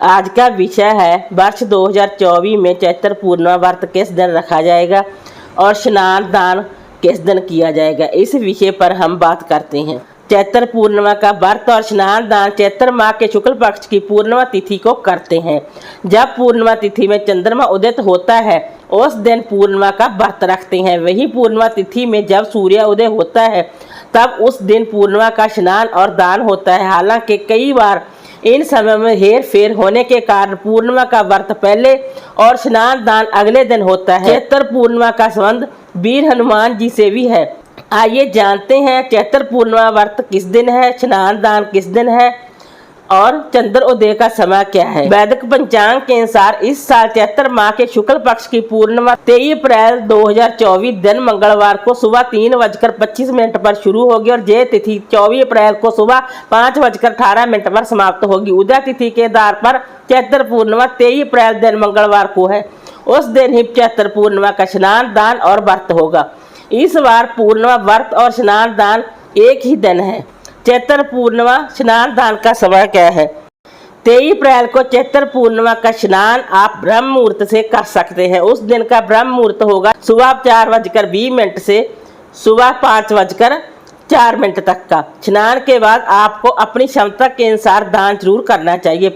आज का विषय है वर्ष 2024 में चैत्र पूर्णिमा व्रत किस दिन रखा जाएगा और स्नान दान किस दिन किया जाएगा। इस विषय पर हम बात करते हैं। चैत्र पूर्णिमा का व्रत और स्नान दान चैत्र माह के शुक्ल पक्ष की पूर्णिमा तिथि को करते हैं। जब पूर्णिमा तिथि में चंद्रमा उदित होता है उस दिन पूर्णिमा का व्रत रखते हैं। वही पूर्णिमा तिथि में जब सूर्य उदय होता है तब उस दिन पूर्णिमा का स्नान और दान होता है। हालांकि कई बार इन समय में हेर फेर होने के कारण पूर्णिमा का व्रत पहले और स्नान दान अगले दिन होता है। चैत्र पूर्णिमा का संबंध वीर हनुमान जी से भी है। आइए जानते हैं चैत्र पूर्णिमा व्रत किस दिन है, स्नान दान किस दिन है और चंद्र उदय का समय क्या है। वैदिक पंचांग के अनुसार इस साल चैत्र माह के शुक्ल पक्ष की पूर्णिमा 23 अप्रैल 2024 दिन मंगलवार को सुबह 3:25 पर शुरू होगी और जय तिथि 24 अप्रैल को सुबह 5:18 पर समाप्त होगी। उदय तिथि के आधार पर चैत्र पूर्णिमा 23 अप्रैल दिन मंगलवार को है। उस दिन ही चैत्र पूर्णिमा का स्नान दान और व्रत होगा। इस बार पूर्णिमा व्रत और स्नान दान एक ही दिन है। चैत्र पूर्णिमा स्नान दान का समय क्या है। 23 अप्रैल को चैत्र पूर्णिमा का स्नान आप ब्रह्म मुहूर्त से कर सकते हैं। उस दिन का ब्रह्म मुहूर्त होगा सुबह 4:20 से सुबह 5:04 तक का। स्नान के बाद आपको अपनी क्षमता के अनुसार दान जरूर करना चाहिए।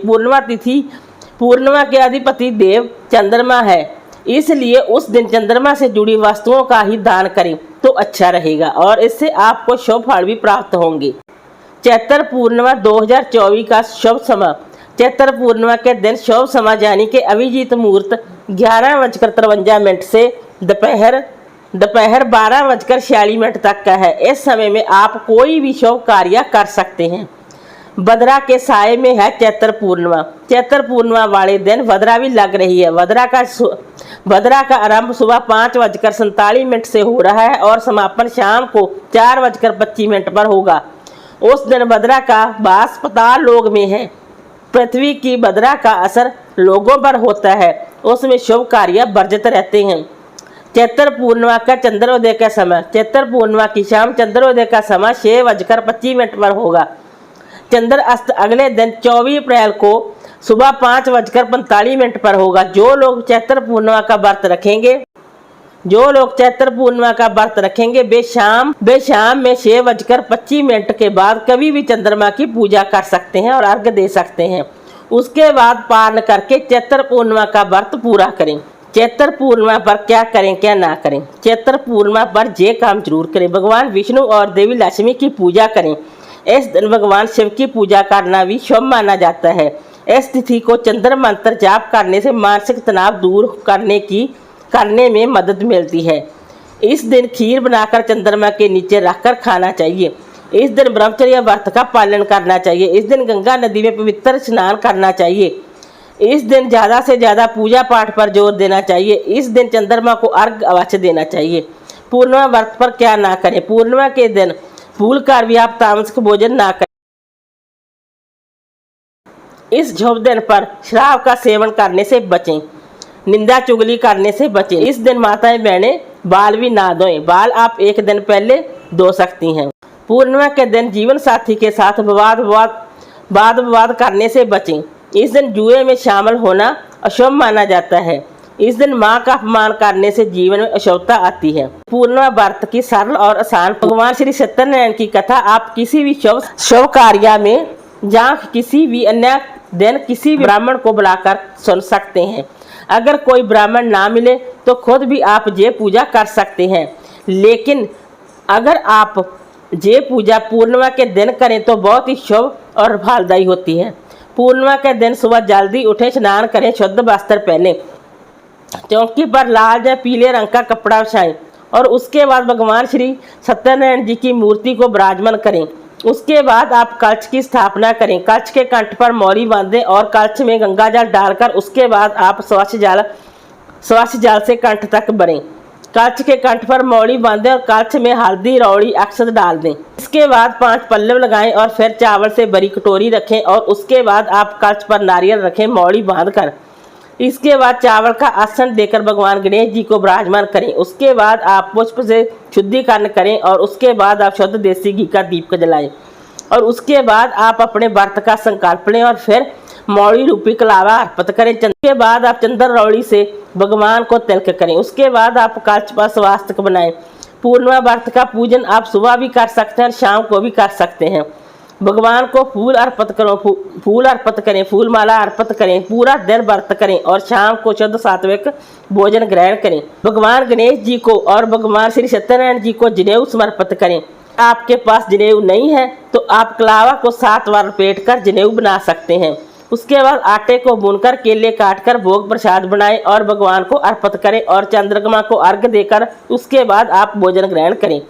पूर्णिमा के अधिपति देव चंद्रमा है, इसलिए उस दिन चंद्रमा से जुड़ी वस्तुओं का ही दान करें तो अच्छा रहेगा और इससे आपको शुभ फल भी प्राप्त होंगे। चैत्र पूर्णिमा 2024 का शुभ समय। चैत्र पूर्णिमा के दिन शुभ समय यानी कि अभिजीत मुहूर्त 11:53 से दोपहर 12:46 तक का है। इस समय में आप कोई भी शुभ कार्य कर सकते हैं। भद्रा के साये में है चैत्र पूर्णिमा। चैत्र पूर्णिमा वाले दिन भद्रा भी लग रही है। भद्रा का आरंभ सुबह 5:47 से हो रहा है और समापन शाम को 4:25 पर होगा। उस दिन भद्रा का वास पाताल लोक में है। पृथ्वी की भद्रा का असर लोगों पर होता है, उसमें शुभ कार्य वर्जित रहते हैं। चैत्र पूर्णिमा का चंद्रोदय का समय। चैत्र पूर्णिमा की शाम चंद्रोदय का समय 6:25 पर होगा। चंद्र अस्त अगले दिन 24 अप्रैल को सुबह 5:45 पर होगा। जो लोग चैत्र पूर्णिमा का व्रत रखेंगे वे शाम में 6:25 के बाद कभी भी चंद्रमा की पूजा कर सकते हैं और अर्घ्य दे सकते हैं। उसके बाद पारण करके चैत्र पूर्णिमा का व्रत पूरा करें। चैत्र पूर्णिमा पर क्या करें क्या ना करें। चैत्र पूर्णिमा पर ये काम जरूर करें। भगवान विष्णु और देवी लक्ष्मी की पूजा करें। इस दिन भगवान शिव की पूजा करना भी शुभ माना जाता है। इस तिथि को चंद्र मंत्र जाप करने से मानसिक तनाव दूर करने में मदद मिलती है। इस दिन खीर बनाकर चंद्रमा के नीचे रखकर खाना चाहिए। इस दिन ब्रह्मचर्य व्रत का पालन करना चाहिए। इस दिन गंगा नदी में पवित्र स्नान करना चाहिए। इस दिन ज़्यादा से ज़्यादा पूजा पाठ पर जोर देना चाहिए। इस दिन चंद्रमा को अर्घ्य अवश्य देना चाहिए। पूर्णिमा व्रत पर क्या ना करें। पूर्णिमा के दिन भूल कर भी आप तामसिक भोजन ना करें। इस शुभ दिन पर शराब का सेवन करने से बचें। निंदा चुगली करने से बचें। इस दिन माताएं बहनें बाल भी ना धोएं। बाल आप एक दिन पहले धो सकती हैं। पूर्णिमा के दिन जीवन साथी के साथ वाद विवाद करने से बचें। इस दिन जुए में शामिल होना अशुभ माना जाता है। इस दिन माँ का अपमान करने से जीवन में अशुभता आती है। पूर्णिमा व्रत की सरल और आसान। भगवान श्री सत्यनारायण की कथा आप किसी भी शुभ कार्य में या किसी भी अन्य दिन किसी भी ब्राह्मण को बुलाकर सुन सकते हैं। अगर कोई ब्राह्मण ना मिले तो खुद भी आप ये पूजा कर सकते हैं, लेकिन अगर आप ये पूजा पूर्णिमा के दिन करें तो बहुत ही शुभ और फलदायी होती है। पूर्णिमा के दिन सुबह जल्दी उठे, स्नान करें, शुद्ध वस्त्र पहने, चौकी पर लाल या पीले रंग का कपड़ा बिछाएं और उसके बाद भगवान श्री सत्यनारायण जी की मूर्ति को विराजमान करें। उसके बाद आप कलश की स्थापना करें। कलश के कंठ पर मौली बांधें और कलश में गंगा जल डालकर उसके बाद आप स्वच्छ जल से कंठ तक भरें। कलश के कंठ पर मौली बांधें और कलश में हल्दी रौड़ी अक्षत डाल दें। इसके बाद 5 पल्लव लगाएं और फिर चावल से भरी कटोरी रखें और उसके बाद आप कलश पर नारियल रखें मौली बांधकर। इसके बाद चावल का आसन देकर भगवान गणेश जी को विराजमान करें। उसके बाद आप पुष्प से शुद्धिकरण करें और उसके बाद आप शुद्ध देसी घी का दीपक जलाएं और उसके बाद आप अपने व्रत का संकल्प लें और फिर मौड़ी रूपी कलावा अर्पित करें। के बाद आप चंद्रौली से भगवान को तिलक करें। उसके बाद आप कलश पर स्वास्तिक बनाएं। पूर्णिमा व्रत का पूजन आप सुबह भी कर सकते हैं और शाम को भी कर सकते हैं। भगवान को फूल अर्पित करो, फूल अर्पित करें, फूल माला अर्पित करें, पूरा दिन व्रत करें और शाम को शुद्ध सात्विक भोजन ग्रहण करें। भगवान गणेश जी को और भगवान श्री सत्यनारायण जी को जनेऊ समर्पित करें। आपके पास जनेऊ नहीं है तो आप कलावा को 7 बार लपेट कर जनेऊ बना सकते हैं। उसके बाद आटे को भूनकर केले काटकर भोग प्रसाद बनाएं और भगवान को अर्पित करें और चंद्रमा को अर्घ्य देकर उसके बाद आप भोजन ग्रहण करें।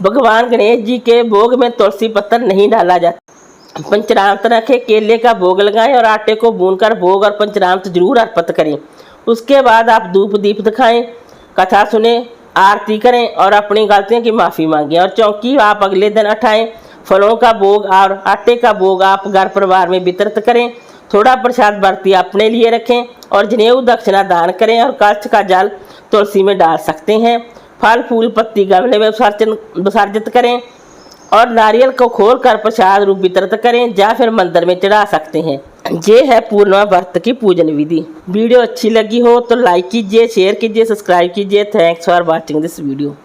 भगवान गणेश जी के भोग में तुलसी पत्तर नहीं डाला जाता। पंचरामृत रखें, केले का भोग लगाएं और आटे को भूनकर भोग और पंचरामृत जरूर अर्पित करें। उसके बाद आप धूप दीप दिखाएं, कथा सुने, आरती करें और अपनी गलतियों की माफ़ी मांगें और चौकी आप अगले दिन उठाएं। फलों का भोग और आटे का भोग आप घर परिवार में वितरित करें। थोड़ा प्रसाद व्रती अपने लिए रखें और जनेऊ दक्षिणा दान करें और कलश का जल तुलसी में डाल सकते हैं। फल फूल पत्ती गमले में विसर्जित करें और नारियल को खोलकर प्रसाद रूप वितरित करें या फिर मंदिर में चढ़ा सकते हैं। ये है पूर्णिमा व्रत की पूजन विधि। वीडियो अच्छी लगी हो तो लाइक कीजिए, शेयर कीजिए, सब्सक्राइब कीजिए। Thanks for watching this video.